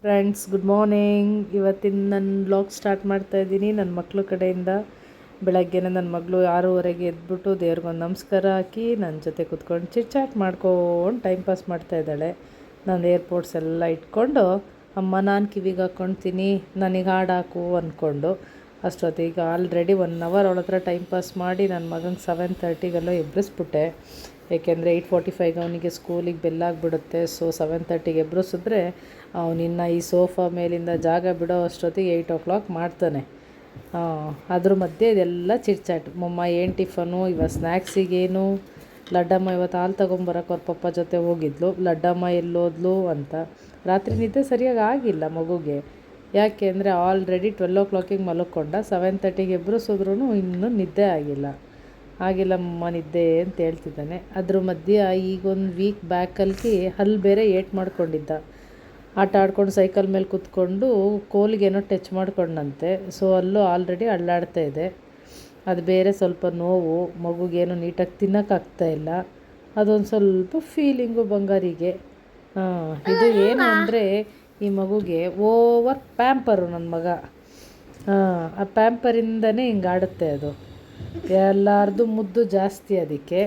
Friends, good morning. ಇವತ್ತಿನ ನನ್ನ blog start ಮಾಡ್ತಾಯಿದ್ದೀನಿ ನನ್ನ ಮಕ್ಕಳ ಕಡೆಯಿಂದ. ಬೆಳಗ್ಗೆನೇ ನನ್ನ ಮಗಳು 6:30ಗೆ ಎದ್ಬಿಟ್ಟು ದೇವ್ರಿಗೊಂದು ನಮಸ್ಕಾರ ಹಾಕಿ ನನ್ನ ಜೊತೆ ಕೂತ್ಕೊಂಡು ಚಿಟ್ ಮಾಡ್ಕೊಂಡು ಟೈಮ್ ಪಾಸ್ ಮಾಡ್ತಾಯಿದ್ದಾಳೆ. ನಾನು ಏರ್ಪೋರ್ಟ್ಸ್ ಎಲ್ಲ ಇಟ್ಕೊಂಡು, ಅಮ್ಮ ನಾನು ಕಿವಿಗೆ ಹಾಕ್ಕೊಳ್ತೀನಿ, ನನಗೆ ಹಾಡು ಹಾಕು ಅಂದ್ಕೊಂಡು ಅಷ್ಟೊತ್ತಿಗೆ ಆಲ್ರೆಡಿ 1 ಅವರ್ ಅವಳ ಹತ್ರ ಟೈಮ್ ಪಾಸ್ ಮಾಡಿ ನನ್ನ ಮಗನಿಗೆ 7:30ಗೆಲ್ಲ ಎಬ್ಬಿಸ್ಬಿಟ್ಟೆ. ಏಕೆಂದರೆ 8:45ಗೆ ಅವನಿಗೆ ಸ್ಕೂಲಿಗೆ ಬೆಲ್ಲಾಗಿಬಿಡುತ್ತೆ. ಸೊ 7:30ಗೆ ಎಬ್ಬಿಸಿದ್ರೆ ಅವನಿನ್ನು ಈ ಸೋಫಾ ಮೇಲಿಂದ ಜಾಗ ಬಿಡೋ ಅಷ್ಟೊತ್ತಿಗೆ 8 o'clock ಮಾಡ್ತಾನೆ. ಅದ್ರ ಮಧ್ಯೆ ಇದೆಲ್ಲ ಚಿಟ್ಚಾಟ್. ಮಮ್ಮ ಏನು ಟಿಫನು, ಇವತ್ತು ಸ್ನ್ಯಾಕ್ಸಿಗೇನು, ಲಡ್ಡಮ್ಮ ಇವತ್ತು ಹಾಲು ತೊಗೊಂಬರಕ್ಕೆ ಅವ್ರ ಪಪ್ಪ ಜೊತೆ ಹೋಗಿದ್ಲು, ಲಡ್ಡಮ್ಮ ಎಲ್ಲೋದ್ಲು ಅಂತ. ರಾತ್ರಿ ನಿದ್ದೆ ಸರಿಯಾಗಿ ಆಗಿಲ್ಲ ಮಗುಗೆ. ಯಾಕೆ ಅಂದರೆ ಆಲ್ರೆಡಿ 12 o'clock ಮಲ್ಕೊಂಡ, 7:30ಗೆ ಎಬ್ಬಿಸಿದ್ರೂ ಇನ್ನೂ ನಿದ್ದೆ ಆಗಿಲ್ಲಮ್ಮ ನಿದ್ದೆ ಅಂತ ಹೇಳ್ತಿದ್ದಾನೆ. ಅದ್ರ ಮಧ್ಯೆ ಈಗೊಂದು ವೀಕ್ ಬ್ಯಾಕಲ್ಲಿ ಹಲ್ಲು ಬೇರೆ ಏಟ್ ಮಾಡ್ಕೊಂಡಿದ್ದ. ಆಟ ಆಡ್ಕೊಂಡು ಸೈಕಲ್ ಮೇಲೆ ಕೂತ್ಕೊಂಡು ಕೋಲಿಗೇನೋ ಟಚ್ ಮಾಡ್ಕೊಂಡಂತೆ. ಸೊ ಅಲ್ಲೂ ಆಲ್ರೆಡಿ ಅಳ್ಳಾಡ್ತಾ ಇದೆ. ಅದು ಬೇರೆ ಸ್ವಲ್ಪ ನೋವು, ಮಗುಗೇನು ನೀಟಾಗಿ ತಿನ್ನೋಕ್ಕಾಗ್ತಾಯಿಲ್ಲ. ಅದೊಂದು ಸ್ವಲ್ಪ ಫೀಲಿಂಗು ಬಂಗಾರಿಗೆ. ಇದು ಏನು ಅಂದರೆ ಈ ಮಗುಗೆ ಓವರ್ ಪ್ಯಾಂಪರು ನನ್ನ ಮಗ. ಆ ಪ್ಯಾಂಪರಿಂದನೇ ಹಿಂಗೆ ಆಡುತ್ತೆ ಅದು. ಎಲ್ಲರದು ಮುದ್ದು ಜಾಸ್ತಿ ಅದಕ್ಕೆ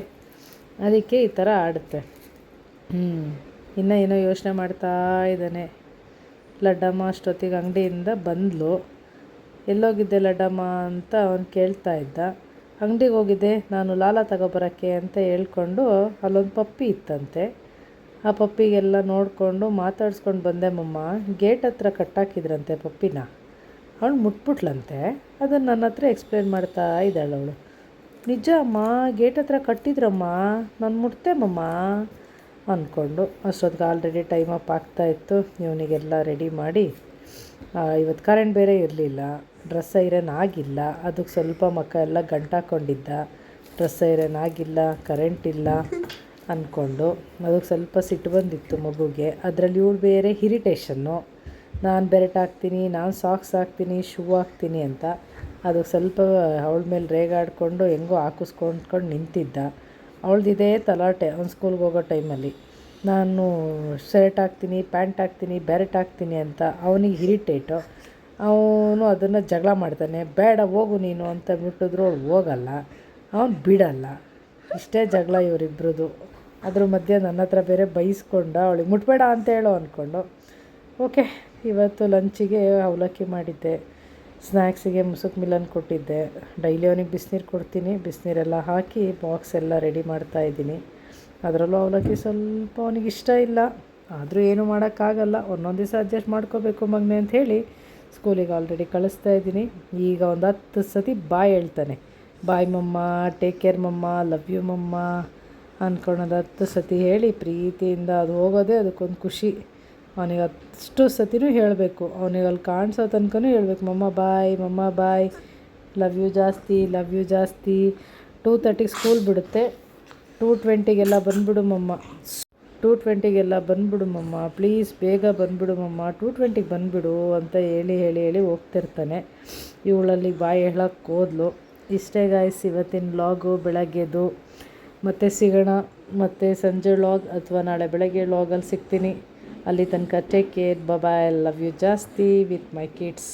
ಈ ಥರ ಆಡುತ್ತೆ. ಇನ್ನೂ ಏನೋ ಯೋಚನೆ ಮಾಡ್ತಾ ಇದ್ದಾನೆ. ಲಡ್ಡಮ್ಮ ಅಷ್ಟೊತ್ತಿಗೆ ಅಂಗಡಿಯಿಂದ ಬಂದಳು. ಎಲ್ಲೋಗಿದ್ದೆ ಲಡ್ಡಮ್ಮ ಅಂತ ಅವನು ಕೇಳ್ತಾ ಇದ್ದ. ಅಂಗಡಿಗೆ ಹೋಗಿದ್ದೆ ನಾನು ಲಾಲ ತಗೊಬರೋಕ್ಕೆ ಅಂತ ಹೇಳ್ಕೊಂಡು, ಅಲ್ಲೊಂದು ಪಪ್ಪಿ ಇತ್ತಂತೆ. ಆ ಪಪ್ಪಿಗೆಲ್ಲ ನೋಡಿಕೊಂಡು ಮಾತಾಡ್ಸ್ಕೊಂಡು ಬಂದೆ ಮಮ್ಮ. ಗೇಟ್ ಹತ್ರ ಕಟ್ಟಾಕಿದ್ರಂತೆ ಪಪ್ಪಿನ. ಅವಳು ಮುಟ್ಬಿಟ್ಲಂತೆ. ಅದನ್ನು ನನ್ನ ಹತ್ರ ಎಕ್ಸ್ಪ್ಲೇನ್ ಮಾಡ್ತಾ ಇದ್ದಾಳೆ ಅವಳು. ನಿಜ ಅಮ್ಮ, ಗೇಟ್ ಹತ್ರ ಕಟ್ಟಿದ್ರಮ್ಮ, ನಾನು ಮುಟ್ತೆ ಮಮ್ಮ ಅಂದ್ಕೊಂಡು. ಅಷ್ಟೊತ್ತಿಗೆ ಆಲ್ರೆಡಿ ಟೈಮ್ ಅಪ್ ಆಗ್ತಾಯಿತ್ತು. ಇವನಿಗೆಲ್ಲ ರೆಡಿ ಮಾಡಿ, ಇವತ್ತು ಕರೆಂಟ್ ಬೇರೆ ಇರಲಿಲ್ಲ, ಡ್ರೆಸ್ ಐರನ್ ಆಗಿಲ್ಲ. ಅದಕ್ಕೆ ಸ್ವಲ್ಪ ಮಕ್ಕ ಎಲ್ಲ ಗಂಟಾಕೊಂಡಿದ್ದ. ಡ್ರೆಸ್ ಐರನ್ ಆಗಿಲ್ಲ, ಕರೆಂಟ್ ಇಲ್ಲ ಅಂದ್ಕೊಂಡು ಅದಕ್ಕೆ ಸ್ವಲ್ಪ ಸಿಟ್ಟು ಬಂದಿತ್ತು ಮಗುಗೆ. ಅದರಲ್ಲಿ ಇವಳು ಬೇರೆ ಇರಿಟೇಷನ್ನು. ನಾನು ಬೆರೆಟ್ ಹಾಕ್ತೀನಿ, ನಾನು ಸಾಕ್ಸ್ ಹಾಕ್ತೀನಿ, ಶೂ ಹಾಕ್ತೀನಿ ಅಂತ. ಅದು ಸ್ವಲ್ಪ ಅವಳ ಮೇಲೆ ರೇಗಾಡಿಕೊಂಡು ಹೆಂಗೋ ಹಾಕಿಸ್ಕೊಂಡ್ಕೊಂಡು ನಿಂತಿದ್ದ. ಅವಳದಿದೆ ತಲಾಟೆ ಅವ್ನು ಸ್ಕೂಲ್ಗೆ ಹೋಗೋ ಟೈಮಲ್ಲಿ. ನಾನು ಶರ್ಟ್ ಹಾಕ್ತೀನಿ, ಪ್ಯಾಂಟ್ ಹಾಕ್ತೀನಿ, ಬೆರೆಟ್ ಹಾಕ್ತೀನಿ ಅಂತ. ಅವನಿಗೆ ಇರಿಟೇಟು. ಅವನು ಅದನ್ನು ಜಗಳ ಮಾಡ್ತಾನೆ. ಬೇಡ ಹೋಗು ನೀನು ಅಂತ ಬಿಟ್ಟಿದ್ರು ಅವಳು ಹೋಗಲ್ಲ, ಅವನು ಬಿಡಲ್ಲ. ಇಷ್ಟೇ ಜಗಳ ಇವರಿಬ್ರದ್ದು. ಅದ್ರ ಮಧ್ಯೆ ನನ್ನ ಹತ್ರ ಬೇರೆ ಬೈಸ್ಕೊಂಡ. ಅವಳಿಗೆ ಮುಟ್ಬೇಡ ಅಂತ ಹೇಳೋ ಅಂದ್ಕೊಂಡು. ಓಕೆ, ಇವತ್ತು ಲಂಚಿಗೆ ಅವಲಕ್ಕಿ ಮಾಡಿದ್ದೆ. ಸ್ನ್ಯಾಕ್ಸಿಗೆ ಮುಸುಕ್ ಮಿಲನ್ ಕೊಟ್ಟಿದ್ದೆ. ಡೈಲಿ ಅವನಿಗೆ ಬಿಸಿನೀರು ಕೊಡ್ತೀನಿ. ಬಿಸಿನೀರೆಲ್ಲ ಹಾಕಿ ಬಾಕ್ಸ್ ಎಲ್ಲ ರೆಡಿ ಮಾಡ್ತಾಯಿದ್ದೀನಿ. ಅದರಲ್ಲೂ ಅವಲಕ್ಕಿ ಸ್ವಲ್ಪ ಅವನಿಗೆ ಇಷ್ಟ ಇಲ್ಲ. ಆದರೂ ಏನೂ ಮಾಡೋಕ್ಕಾಗಲ್ಲ, ಒಂದೊಂದು ದಿವಸ ಅಡ್ಜಸ್ಟ್ ಮಾಡ್ಕೋಬೇಕು ಮಗನೇ ಅಂತ ಹೇಳಿ ಸ್ಕೂಲಿಗೆ ಆಲ್ರೆಡಿ ಕಳಿಸ್ತಾ ಇದ್ದೀನಿ. ಈಗ ಒಂದು 10 ಸತಿ ಬಾಯ್ ಹೇಳ್ತಾನೆ. ಬಾಯ್ ಮಮ್ಮ, ಟೇಕ್ ಕೇರ್ ಮಮ್ಮ, ಲವ್ ಯು ಮಮ್ಮ ಅಂದ್ಕೊಳೋದು 10 ಸತಿ ಹೇಳಿ ಪ್ರೀತಿಯಿಂದ ಅದು ಹೋಗೋದೇ ಅದಕ್ಕೊಂದು ಖುಷಿ. ಅವನಿಗೆ ಅಷ್ಟು ಸತಿನೂ ಹೇಳಬೇಕು. ಅವನಿಗೆ ಅಲ್ಲಿ ಕಾಣಿಸೋ ತನಕನೂ ಹೇಳಬೇಕು, ಮಮ್ಮ ಬಾಯ್, ಲವ್ ಯು ಜಾಸ್ತಿ, ಲವ್ ಯು ಜಾಸ್ತಿ. 2:30ಗೆ ಸ್ಕೂಲ್ ಬಿಡುತ್ತೆ. 2:20ಗೆಲ್ಲ ಬಂದುಬಿಡು ಮಮ್ಮ, 2:20ಗೆಲ್ಲ ಬಂದುಬಿಡು ಮಮ್ಮ, ಪ್ಲೀಸ್ ಬೇಗ ಬಂದುಬಿಡು ಮಮ್ಮ, 2:20ಗೆ ಬಂದುಬಿಡು ಅಂತ ಹೇಳಿ ಹೋಗ್ತಿರ್ತಾನೆ. ಇವಳಲ್ಲಿ ಬಾಯ್ ಹೇಳೋಕ್ಕೆ ಹೋದ್ಲು. ಇಷ್ಟೇ ಗಾಯ್ಸ್ ಇವತ್ತಿನ ವ್ಲಾಗು ಬೆಳಗ್ಗೆದು. ಮತ್ತೆ ಸಿಗೋಣ, ಮತ್ತು ಸಂಜೆ ವ್ಲಾಗ್ ಅಥವಾ ನಾಳೆ ಬೆಳಗ್ಗೆ ವ್ಲಾಗಲ್ಲಿ ಸಿಗ್ತೀನಿ. ಅಲ್ಲಿ ತನಕ take care, bye, love you ಜಾಸ್ತಿ ವಿತ್ ಮೈ ಕಿಡ್ಸ್.